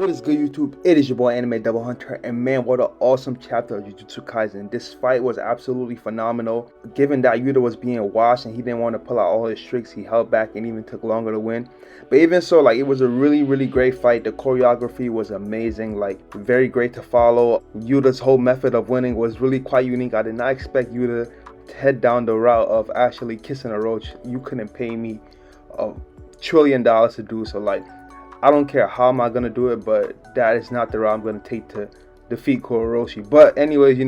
What is good, YouTube? It is your boy Anime Double Hunter, and man, what an awesome chapter of Jujutsu Kaisen. This fight was absolutely phenomenal. Given that Yuta was being washed and he didn't want to pull out all his tricks, he held back and even took longer to win. But even so, it was a really great fight. The choreography was amazing, very great to follow. Yuta's whole method of winning was really quite unique. I did not expect Yuta to head down the route of actually kissing a roach. You couldn't pay me $1 trillion to do so. I don't care how am I gonna do it, but that is not the route I'm gonna take to defeat Kuroshi. But anyways,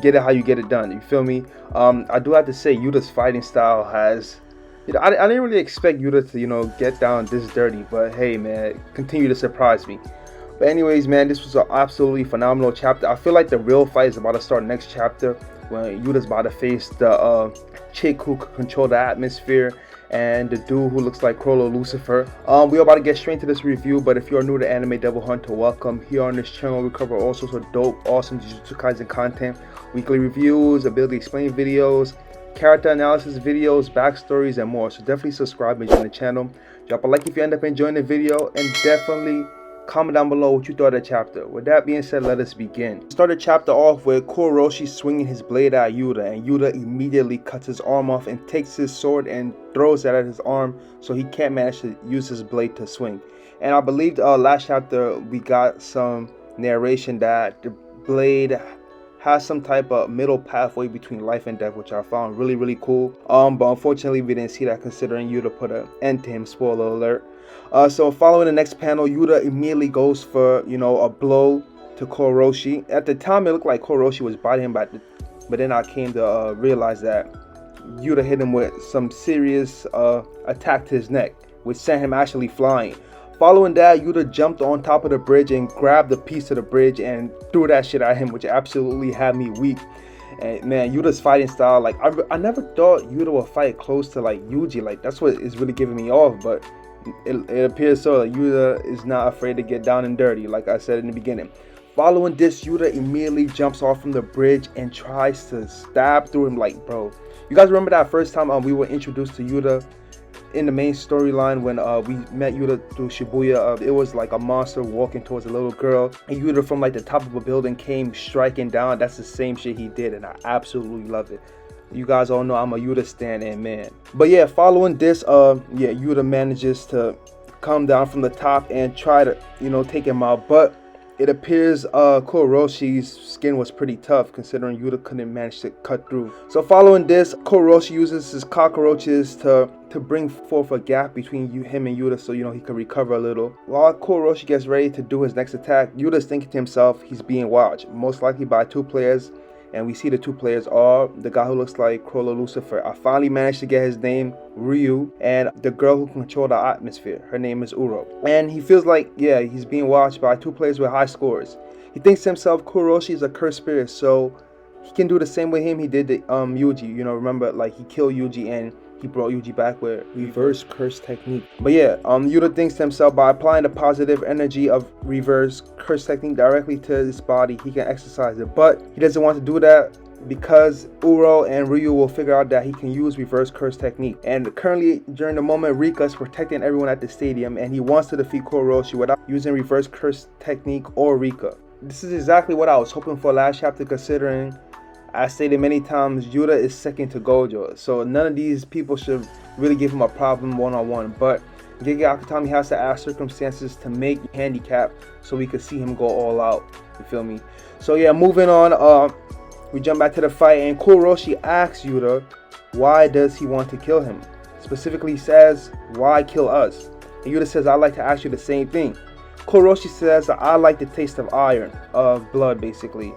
get it how you get it done. You feel me? I do have to say Yuta's fighting style has, I didn't really expect Yuta to, get down this dirty. But hey, man, continue to surprise me. But anyways, man, this was an absolutely phenomenal chapter. I feel like the real fight is about to start next chapter when Yuta's about to face the chick who could control the atmosphere and the dude who looks like Crollo Lucifer. We're about to get straight into this review, but if you're new to Anime Devil Hunter, welcome. Here on this channel, we cover all sorts of dope, awesome Jujutsu Kaisen content, weekly reviews, ability explain videos, character analysis videos, backstories, and more. So definitely subscribe and join the channel. Drop a like if you end up enjoying the video, and definitely comment down below what you thought of the chapter. With that being said, let us begin. Start the chapter off with Kuroshi swinging his blade at Yuta, and Yuta immediately cuts his arm off and takes his sword and throws it at his arm so he can't manage to use his blade to swing. And I believe last chapter we got some narration that the blade has some type of middle pathway between life and death, which I found really cool. But unfortunately we didn't see that, considering Yuta put an end to him, spoiler alert. So following the next panel, Yuta immediately goes for, a blow to Kuroshi. At the time, it looked like Kuroshi was biting him, but then I came to realize that Yuta hit him with some serious attack to his neck, which sent him actually flying. Following that, Yuta jumped on top of the bridge and grabbed a piece of the bridge and threw that shit at him, which absolutely had me weak. And man, Yuta's fighting style, I never thought Yuta would fight close to Yuji. That's what is really giving me off, but it appears so. Yuta is not afraid to get down and dirty, like I said in the beginning. Following this, Yuta immediately jumps off from the bridge and tries to stab through him. Bro, you guys remember that first time we were introduced to Yuta in the main storyline when we met Yuta through Shibuya? It was like a monster walking towards a little girl, and Yuta from the top of a building came striking down. That's the same shit he did, and I absolutely love it. You guys all know I'm a Yuta stan, and man. But yeah, following this, Yuta manages to come down from the top and try to, take him out. But it appears Kuroshi's skin was pretty tough, considering Yuta couldn't manage to cut through. So following this, Kuroshi uses his cockroaches to bring forth a gap between him and Yuta, so he can recover a little. While Kuroshi gets ready to do his next attack, Yuta's thinking to himself he's being watched, most likely by two players. And we see the two players are the guy who looks like Crollo Lucifer. I finally managed to get his name, Reiew, and the girl who can control the atmosphere. Her name is Uro. And he feels like, he's being watched by two players with high scores. He thinks to himself, Kuroshi is a cursed spirit, so he can do the same way he did to Yuji. Remember, he killed Yuji and he brought Yuji back with reverse curse technique. But yeah, Yuta thinks to himself, by applying the positive energy of reverse curse technique directly to his body, he can exercise it. But he doesn't want to do that because Uro and Reiew will figure out that he can use reverse curse technique. And currently, during the moment, Rika is protecting everyone at the stadium, and he wants to defeat Kuroshi without using reverse curse technique or Rika. This is exactly what I was hoping for last chapter, considering I stated many times Yuta is second to Gojo, so none of these people should really give him a problem one-on-one. But Gege Akutami has to add circumstances to make handicap so we could see him go all out. You feel me? So yeah, moving on. We jump back to the fight, and Kuroshi asks Yuta why does he want to kill him. Specifically says, why kill us? And Yuta says, I'd like to ask you the same thing. Kuroshi says, I like the taste of iron, of blood basically.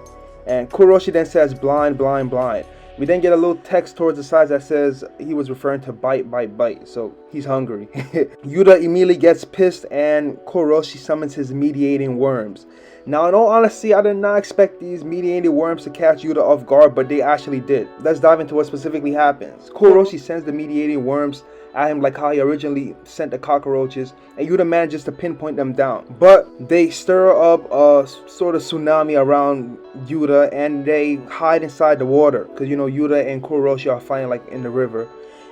And Kuroshi then says, blind, blind, blind. We then get a little text towards the side that says he was referring to bite, bite, bite. So he's hungry. Yuta immediately gets pissed, and Kuroshi summons his mediating worms. Now, in all honesty, I did not expect these mediating worms to catch Yuta off guard, but they actually did. Let's dive into what specifically happens. Kuroshi sends the mediating worms at him like how he originally sent the cockroaches, and Yuta manages to pinpoint them down. But they stir up a sort of tsunami around Yuta, and they hide inside the water because Yuta and Kuroshi are fighting in the river.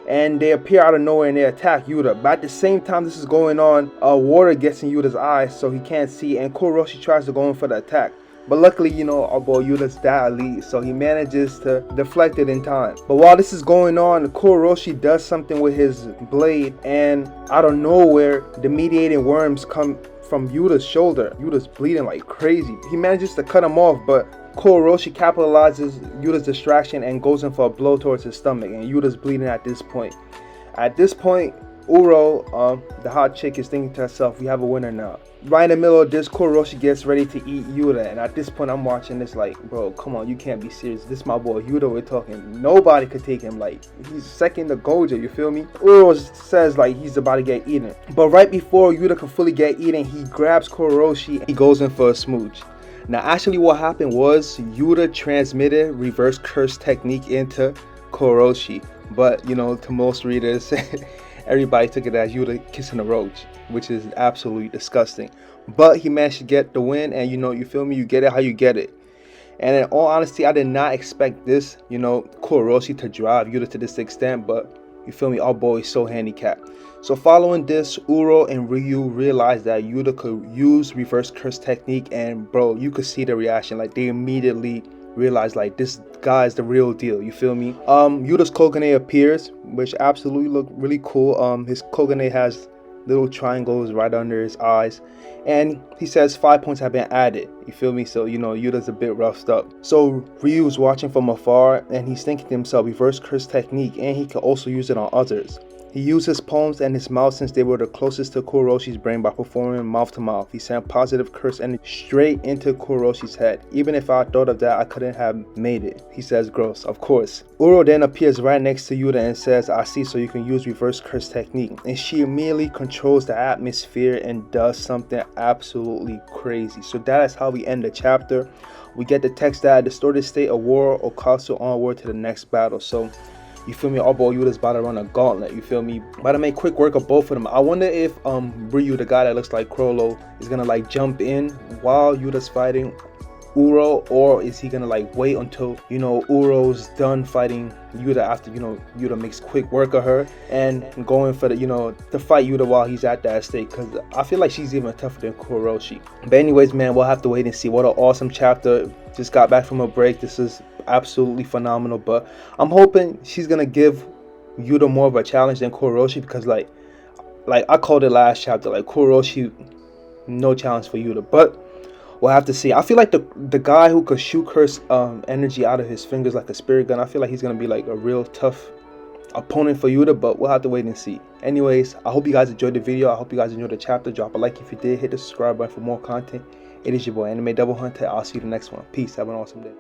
and they appear out of nowhere and they attack Yuta. But at the same time this is going on, water gets in Yuta's eyes so he can't see, and Kuroshi tries to go in for the attack. But luckily, you know, our boy Yuta's that elite, so he manages to deflect it in time. But while this is going on, Kuroshi does something with his blade, and out of nowhere, the mediating worms come from Yuta's shoulder. Yuta's bleeding like crazy. He manages to cut him off, but Kuroshi capitalizes Yuta's distraction and goes in for a blow towards his stomach, and Yuta's bleeding at this point. At this point, Uro, the hot chick, is thinking to herself, we have a winner now. Right in the middle of this, Kuroshi gets ready to eat Yuta, and at this point I'm watching this like, bro, come on, you can't be serious. This is my boy Yuta we're talking. Nobody could take him. Like, he's second to Gojo, you feel me? Uro says like he's about to get eaten. But right before Yuta can fully get eaten, he grabs Kuroshi and he goes in for a smooch. Now actually what happened was Yuta transmitted reverse curse technique into Kuroshi. But you know, to most readers, everybody took it as Yuta kissing a roach, which is absolutely disgusting. But he managed to get the win, and you know, you feel me, you get it how you get it. And in all honesty, I did not expect this, you know, Kuroshi to drive Yuta to this extent, but you feel me, our boy is so handicapped. So following this, Uro and Reiew realized that Yuta could use reverse curse technique, and bro, you could see the reaction. Like, they immediately realized like this guy is the real deal, you feel me? Yuta's Kogane appears, which absolutely look really cool. His Kogane has little triangles right under his eyes, and he says 5 points have been added, you feel me? So you know, Yuta's a bit roughed up. So Ryu's watching from afar, and he's thinking to himself, reverse curse technique, and he can also use it on others. He used his palms and his mouth since they were the closest to Kuroshi's brain by performing mouth to mouth. He sent positive curse energy straight into Kuroshi's head. Even if I thought of that, I couldn't have made it. He says gross, of course. Uro then appears right next to Yuta and says, I see, so you can use reverse curse technique. And she immediately controls the atmosphere and does something absolutely crazy. So that is how we end the chapter. We get the text that distorted state of war or castle onward to the next battle. So you feel me, our boy Yuta's about to run a gauntlet, you feel me? About to make quick work of both of them. I wonder if Reiew, the guy that looks like Crollo, is gonna like jump in while Yuta's fighting Uro, or is he gonna like wait until, you know, Uro's done fighting Yuta after, you know, Yuta makes quick work of her and going for the, you know, to fight Yuta while he's at that state, because I feel like she's even tougher than Kuroshi. But anyways, man, we'll have to wait and see. What an awesome chapter. Just got back from a break. This is absolutely phenomenal, but I'm hoping she's gonna give Yuta more of a challenge than Kuroshi, because like I called it last chapter, like Kuroshi, no challenge for Yuta, but we'll have to see. I feel like the guy who could shoot curse energy out of his fingers like a spirit gun, I feel like he's gonna be like a real tough opponent for Yuta, but we'll have to wait and see. Anyways, I hope you guys enjoyed the video. I hope you guys enjoyed the chapter. Drop a like if you did. Hit the subscribe button for more content. It is your boy Anime Double Hunter. I'll see you in the next one. Peace. Have an awesome day.